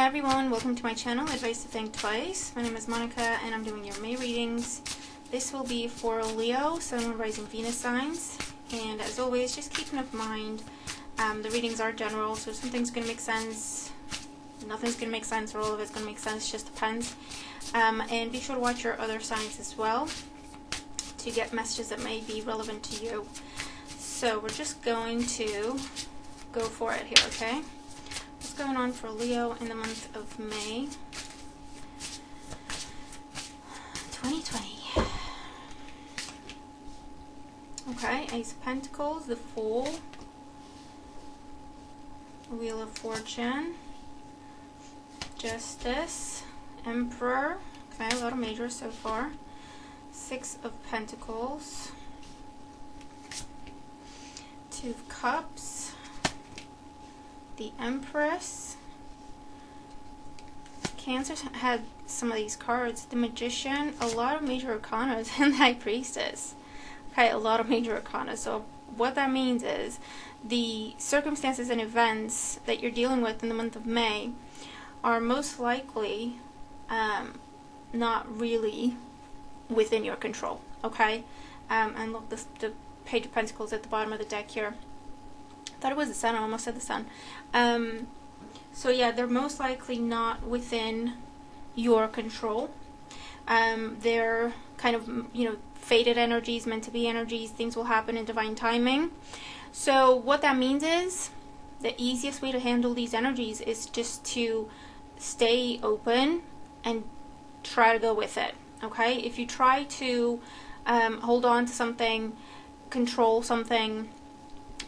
Hi everyone, welcome to my channel, Advice to Think Twice. My name is Monica and I'm doing your May readings. This will be for Leo, Sun, Moon, Rising, Venus signs. And as always, just keep in mind, the readings are general, so something's going to make sense, nothing's going to make sense, or all of it's going to make sense, it just depends. And be sure to watch your other signs as well to get messages that may be relevant to you. So we're just going to go for it here, okay? What's going on for Leo in the month of May 2020? Okay, Ace of Pentacles, the Fool, Wheel of Fortune, Justice, Emperor, okay, a lot of majors so far, Six of Pentacles, Two of Cups, the Empress. Cancer had some of these cards. The Magician, a lot of major arcanas, and the High Priestess. Okay, a lot of major arcana. So what that means is the circumstances and events that you're dealing with in the month of May are most likely not really within your control. Okay, and look, the Page of Pentacles at the bottom of the deck here. Thought it was the Sun. I almost said the Sun. So yeah, they're most likely not within your control. They're kind of, fated energies, meant to be energies. Things will happen in divine timing. So what that means is the easiest way to handle these energies is just to stay open and try to go with it. Okay, if you try to hold on to something, control something,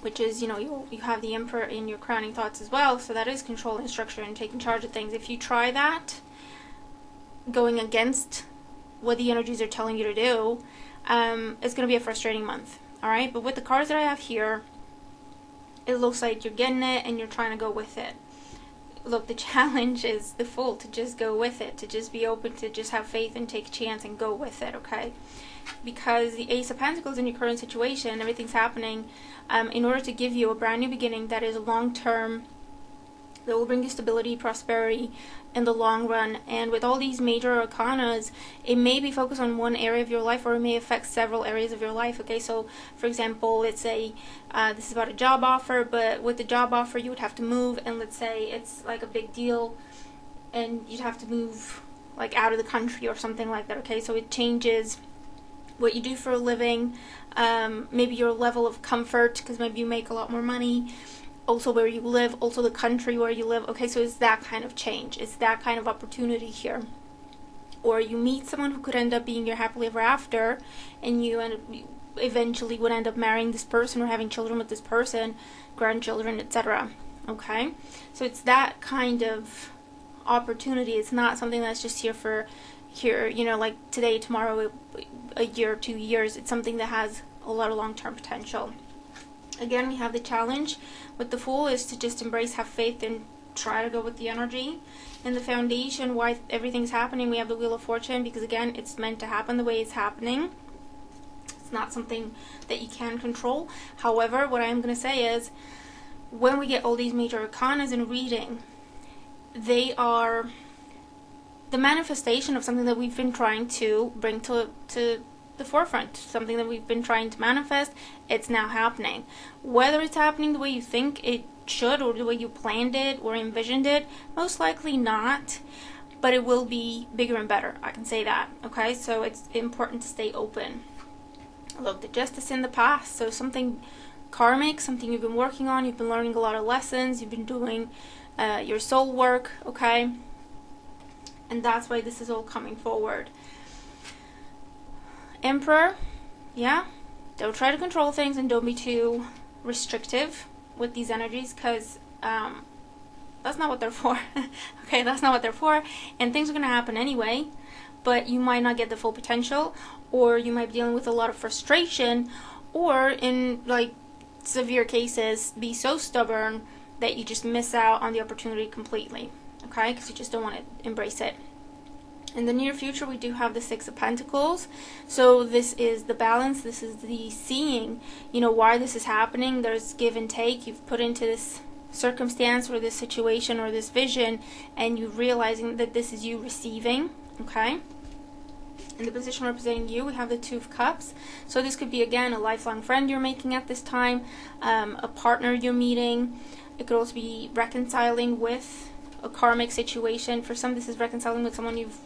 which is, you have the Emperor in your crowning thoughts as well, so that is control and structure and taking charge of things. If you try that, going against what the energies are telling you to do, it's going to be a frustrating month, alright? But with the cards that I have here, it looks like you're getting it and you're trying to go with it. Look, the challenge is the Fool, to just go with it, to just be open, to just have faith and take a chance and go with it, okay? Because the Ace of Pentacles in your current situation, everything's happening in order to give you a brand new beginning that is long-term, that will bring you stability, prosperity in the long run. And with all these major arcanas, it may be focused on one area of your life, or it may affect several areas of your life. Okay, so for example, let's say this is about a job offer, but with the job offer you would have to move, and let's say it's like a big deal and you'd have to move like out of the country or something like that. Okay, so it changes what you do for a living, maybe your level of comfort, because maybe you make a lot more money, also where you live, also the country where you live. Okay, so it's that kind of change, it's that kind of opportunity here. Or you meet someone who could end up being your happily ever after, and you eventually would end up marrying this person or having children with this person, grandchildren, etc. Okay, so it's that kind of opportunity. It's not something that's just here for like today, tomorrow, a year, 2 years. It's something that has a lot of long-term potential. Again, we have the challenge with the Fool is to just embrace, have faith, and try to go with the energy. And the foundation, why everything's happening, we have the Wheel of Fortune, because again, it's meant to happen the way it's happening. It's not something that you can control. However, what I'm going to say is, when we get all these major arcanas in reading, they are the manifestation of something that we've been trying to bring to the forefront, something that we've been trying to manifest. It's now happening. Whether it's happening the way you think it should, or the way you planned it or envisioned it, most likely not, but it will be bigger and better, I can say that. Okay, so it's important to stay open. Look, the Justice in the past, so something karmic, something you've been working on, you've been learning a lot of lessons, you've been doing your soul work, okay? And that's why this is all coming forward. Emperor, yeah, don't try to control things and don't be too restrictive with these energies, because that's not what they're for. Okay, that's not what they're for, and things are going to happen anyway, but you might not get the full potential, or you might be dealing with a lot of frustration, or in like severe cases be so stubborn that you just miss out on the opportunity completely. Okay, because you just don't want to embrace it. In the near future, we do have the Six of Pentacles. So this is the balance. This is the seeing, why this is happening. There's give and take. You've put into this circumstance or this situation or this vision, and you realizing that this is you receiving, okay? In the position representing you, we have the Two of Cups. So this could be, again, a lifelong friend you're making at this time, a partner you're meeting. It could also be reconciling with a karmic situation. For some, this is reconciling with someone you've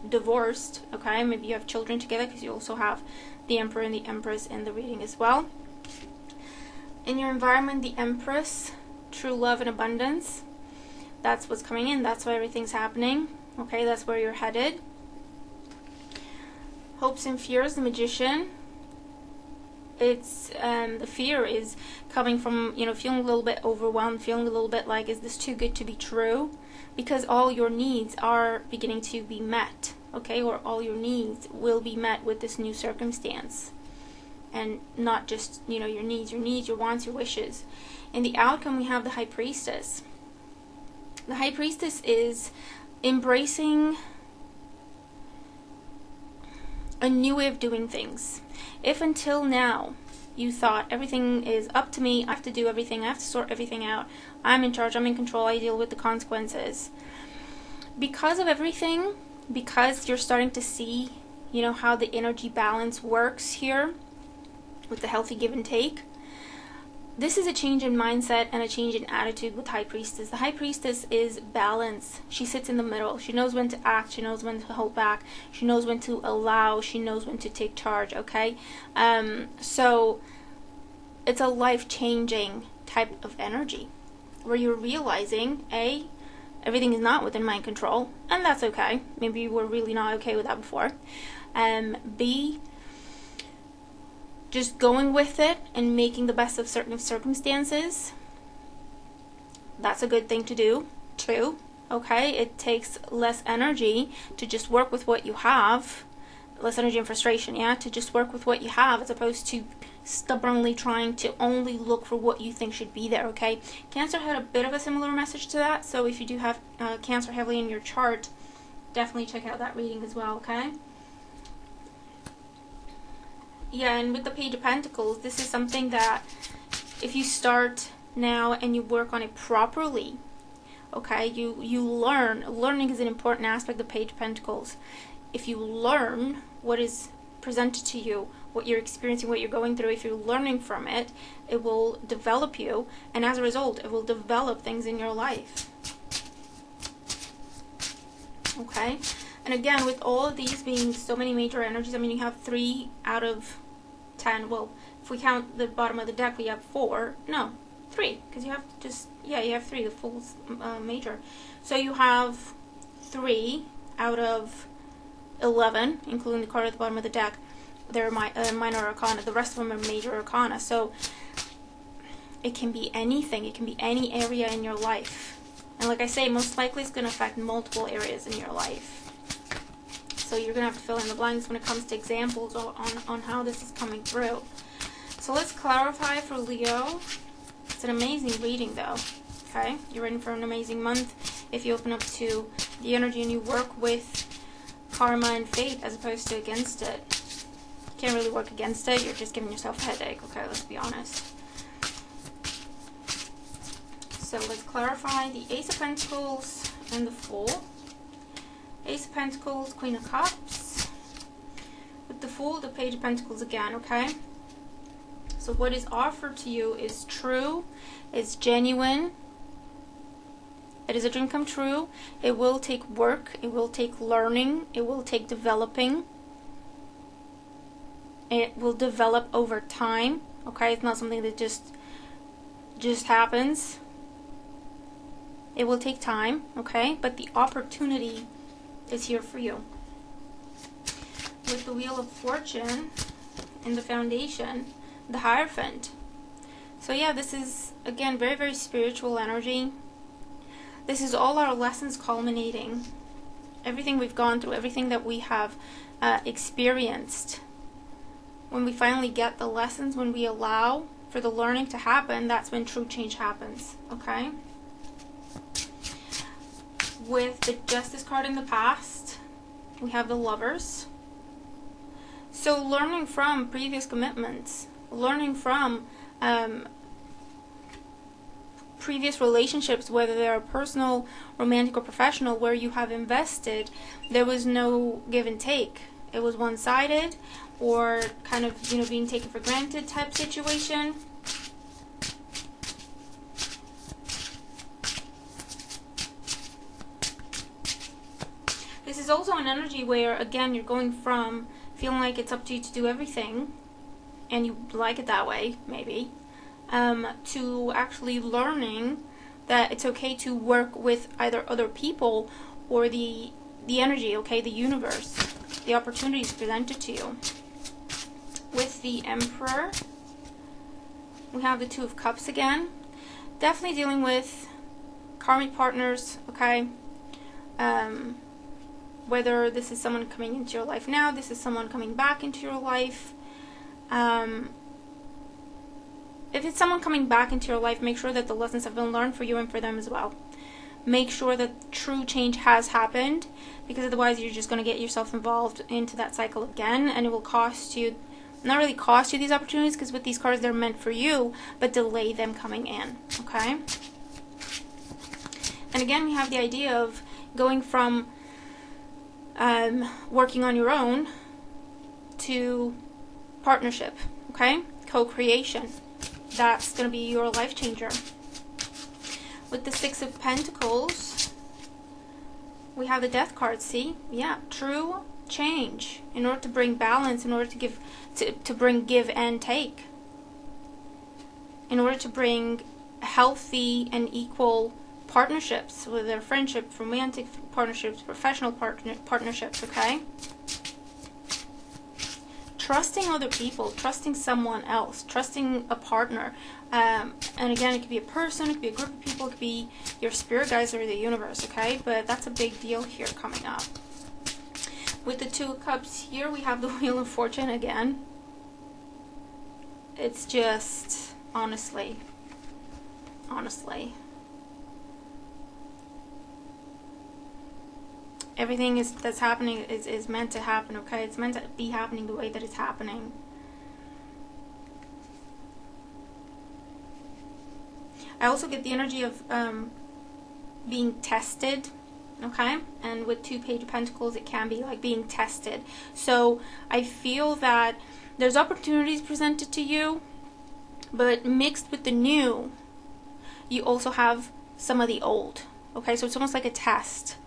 divorced, okay? Maybe you have children together, because you also have the Emperor and the Empress in the reading as well. In your environment, the Empress, true love and abundance. That's what's coming in. That's why everything's happening. Okay, that's where you're headed. Hopes and fears, the Magician. It's the fear is coming from, you know, feeling a little bit overwhelmed, feeling a little bit like, is this too good to be true? Because all your needs are beginning to be met, okay? Or all your needs will be met with this new circumstance. And not just, you know, your needs, your wants, your wishes. In the outcome, we have the High Priestess. The High Priestess is embracing a new way of doing things. If until now you thought everything is up to me, I have to do everything, I have to sort everything out, I'm in charge, I'm in control, I deal with the consequences. Because of everything, because you're starting to see, you know, how the energy balance works here with the healthy give and take, this is a change in mindset and a change in attitude with High Priestess. The High Priestess is balance. She sits in the middle. She knows when to act. She knows when to hold back. She knows when to allow. She knows when to take charge, okay? So it's a life-changing type of energy where you're realizing, A, everything is not within my control, and that's okay. Maybe you were really not okay with that before. B, just going with it and making the best of certain circumstances. That's a good thing to do too, okay? It takes less energy to just work with what you have, less energy and frustration, yeah, to just work with what you have as opposed to stubbornly trying to only look for what you think should be there, okay? Cancer had a bit of a similar message to that, so if you do have Cancer heavily in your chart, definitely check out that reading as well, okay? Yeah, and with the Page of Pentacles, this is something that if you start now and you work on it properly, okay, you learn. Learning is an important aspect of Page of Pentacles. If you learn what is presented to you, what you're experiencing, what you're going through, if you're learning from it, it will develop you, and as a result, it will develop things in your life. Okay? And again, with all of these being so many major energies, I mean, you have 3 out of 10. Well, if we count the bottom of the deck, we have 4. No, 3, because you have just, yeah, you have 3, the full major. So you have 3 out of 11, including the card at the bottom of the deck. They're minor arcana. The rest of them are major arcana. So it can be anything. It can be any area in your life. And like I say, most likely it's going to affect multiple areas in your life. So you're going to have to fill in the blanks when it comes to examples on how this is coming through. So let's clarify for Leo. It's an amazing reading though. Okay? You're in for an amazing month if you open up to the energy and you work with karma and fate as opposed to against it. You can't really work against it. You're just giving yourself a headache. Okay, let's be honest. So let's clarify the Ace of Pentacles and the Fool. Ace of Pentacles, Queen of Cups. With the Fool, the Page of Pentacles again, okay? So what is offered to you is true, is genuine. It is a dream come true. It will take work. It will take learning. It will take developing. It will develop over time, okay? It's not something that just happens. It will take time, okay? But the opportunity is here for you. With the Wheel of Fortune in the Foundation, the Hierophant. So yeah, this is, again, very, very spiritual energy. This is all our lessons culminating. Everything we've gone through, everything that we have experienced. When we finally get the lessons, when we allow for the learning to happen, that's when true change happens, okay? With the Justice card in the past, we have the Lovers. So learning from previous commitments, learning from previous relationships, whether they're personal, romantic, or professional, where you have invested, there was no give and take. It was one-sided, or kind of, you know, being taken for granted type situation. This is also an energy where, again, you're going from feeling like it's up to you to do everything, and you like it that way, maybe, to actually learning that it's okay to work with either other people or the energy, okay, the universe, the opportunities presented to you. With the Emperor, we have the Two of Cups again. Definitely dealing with karmic partners, okay? Whether this is someone coming into your life now, this is someone coming back into your life. If it's someone coming back into your life, make sure that the lessons have been learned for you and for them as well. Make sure that true change has happened, because otherwise you're just going to get yourself involved into that cycle again, and it will cost you, not really cost you these opportunities, because with these cards they're meant for you, but delay them coming in, okay? And again, we have the idea of going from working on your own to partnership, okay? Co-creation. That's going to be your life changer. With the Six of Pentacles, we have the Death card, see? Yeah, true change. In order to bring balance, in order to give, to bring give and take. In order to bring healthy and equal partnerships, whether friendship, romantic partnerships, professional partnerships, okay? Trusting other people, trusting someone else, trusting a partner. And again, it could be a person, it could be a group of people, it could be your spirit guides or the universe, okay? But that's a big deal here coming up. With the Two of Cups here, we have the Wheel of Fortune again. It's just, honestly, everything that's happening is meant to happen, okay? It's meant to be happening the way that it's happening. I also get the energy of being tested, okay? And with Two Page of Pentacles, it can be like being tested. So I feel that there's opportunities presented to you, but mixed with the new, you also have some of the old, okay? So it's almost like a test.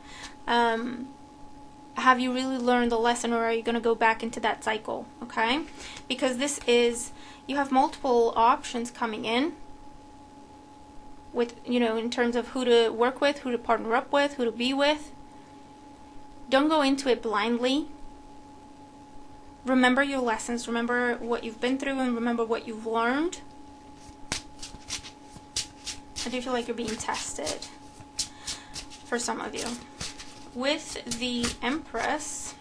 Have you really learned the lesson, or are you going to go back into that cycle, okay? Because this is, you have multiple options coming in with, you know, in terms of who to work with, who to partner up with, who to be with. Don't go into it blindly. Remember your lessons, remember what you've been through, and remember what you've learned. I do feel like you're being tested for some of you. With the Empress,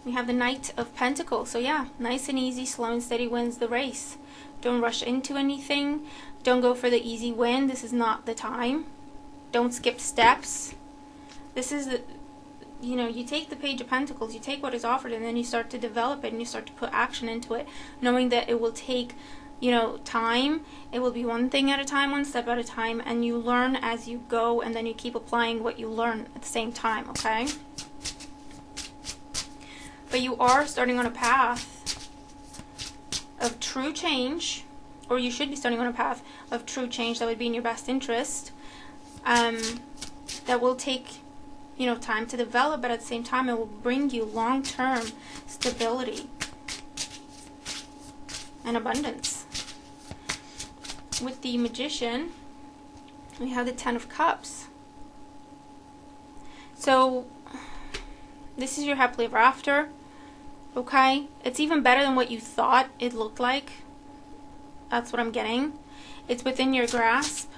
we have the Knight of Pentacles. So yeah, nice and easy, slow and steady wins the race. Don't rush into anything. Don't go for the easy win. This is not the time. Don't skip steps. This is the, you know, you take the Page of Pentacles, you take what is offered, and then you start to develop it, and you start to put action into it, knowing that it will take, you know, time. It will be one thing at a time, one step at a time, and you learn as you go, and then you keep applying what you learn at the same time, okay? But you are starting on a path of true change, or you should be starting on a path of true change that would be in your best interest, that will take, you know, time to develop, but at the same time it will bring you long-term stability and abundance. With the Magician, we have the Ten of Cups. So this is your happily ever after, okay? It's even better than what you thought it looked like. That's what I'm getting. It's within your grasp.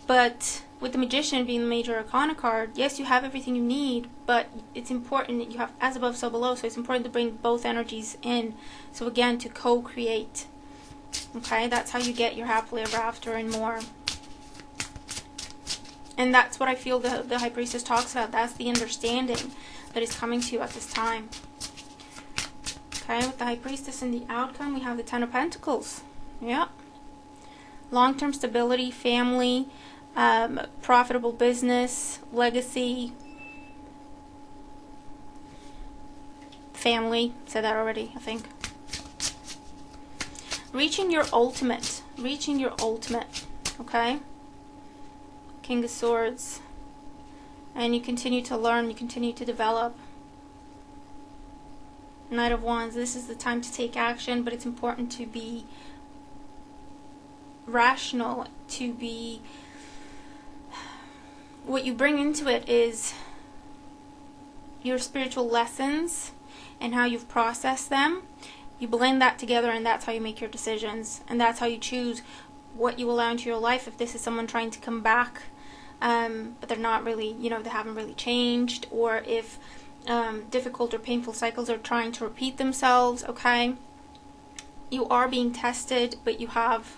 But with the Magician being the Major Arcana card, yes, you have everything you need, but it's important that you have as above, so below. So it's important to bring both energies in. So again, to co-create. Okay, that's how you get your happily ever after and more. And that's what I feel the High Priestess talks about. That's the understanding that is coming to you at this time. Okay, with the High Priestess and the outcome, we have the Ten of Pentacles. Yeah, long-term stability, family, profitable business, legacy, family. Said that already, I think. Reaching your ultimate, okay? King of Swords. And you continue to learn, you continue to develop. Knight of Wands, this is the time to take action, but it's important to be rational, to be, what you bring into it is your spiritual lessons and how you've processed them. You blend that together, and that's how you make your decisions, and that's how you choose what you allow into your life. If this is someone trying to come back, but they're not really, they haven't really changed, or if difficult or painful cycles are trying to repeat themselves, okay? You are being tested, but you have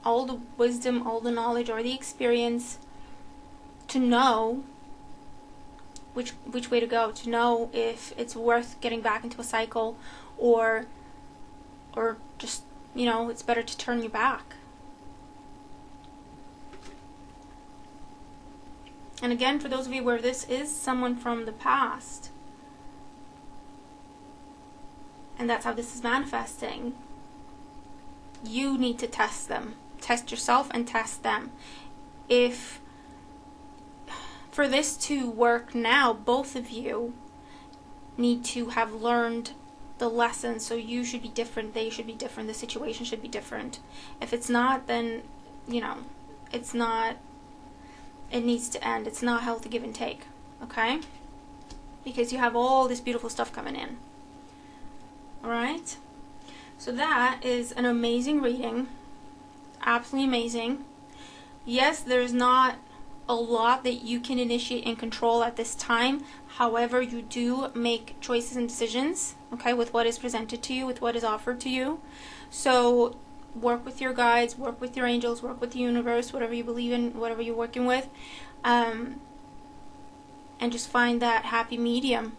all the wisdom, all the knowledge, or the experience to know which way to go, to know if it's worth getting back into a cycle, or just, it's better to turn your back. And again, for those of you where this is someone from the past, and that's how this is manifesting, you need to test them. Test yourself and test them. If for this to work now, both of you need to have learned the lesson. So you should be different, they should be different, the situation should be different. If it's not, then, it's not, it needs to end. It's not healthy give and take, okay? Because you have all this beautiful stuff coming in. Alright? So that is an amazing reading. Absolutely amazing. Yes, there's not a lot that you can initiate and control at this time. However, you do make choices and decisions, okay, with what is presented to you, with what is offered to you. So work with your guides, work with your angels, work with the universe, whatever you believe in, whatever you're working with, and just find that happy medium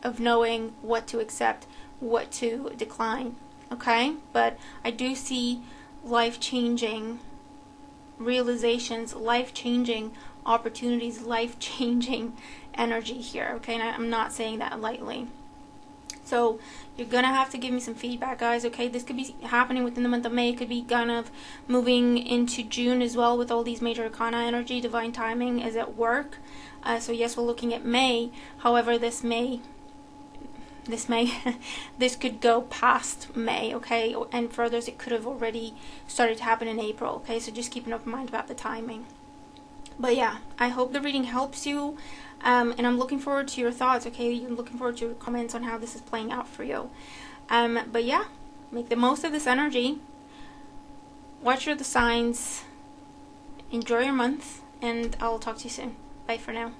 of knowing what to accept, what to decline, okay? But I do see life-changing realizations, life-changing opportunities, life-changing energy here, okay? And I'm not saying that lightly. So you're gonna have to give me some feedback, guys, okay? This could be happening within the month of May. It could be kind of moving into June as well, with all these major arcana energy. Divine timing is at work. So yes, we're looking at May. However, this could go past May, okay? And further, it could have already started to happen in April, okay? So just keep an open mind about the timing. But yeah, I hope the reading helps you, and I'm looking forward to your thoughts, okay? I'm looking forward to your comments on how this is playing out for you. But yeah, make the most of this energy. Watch the signs. Enjoy your month, and I'll talk to you soon. Bye for now.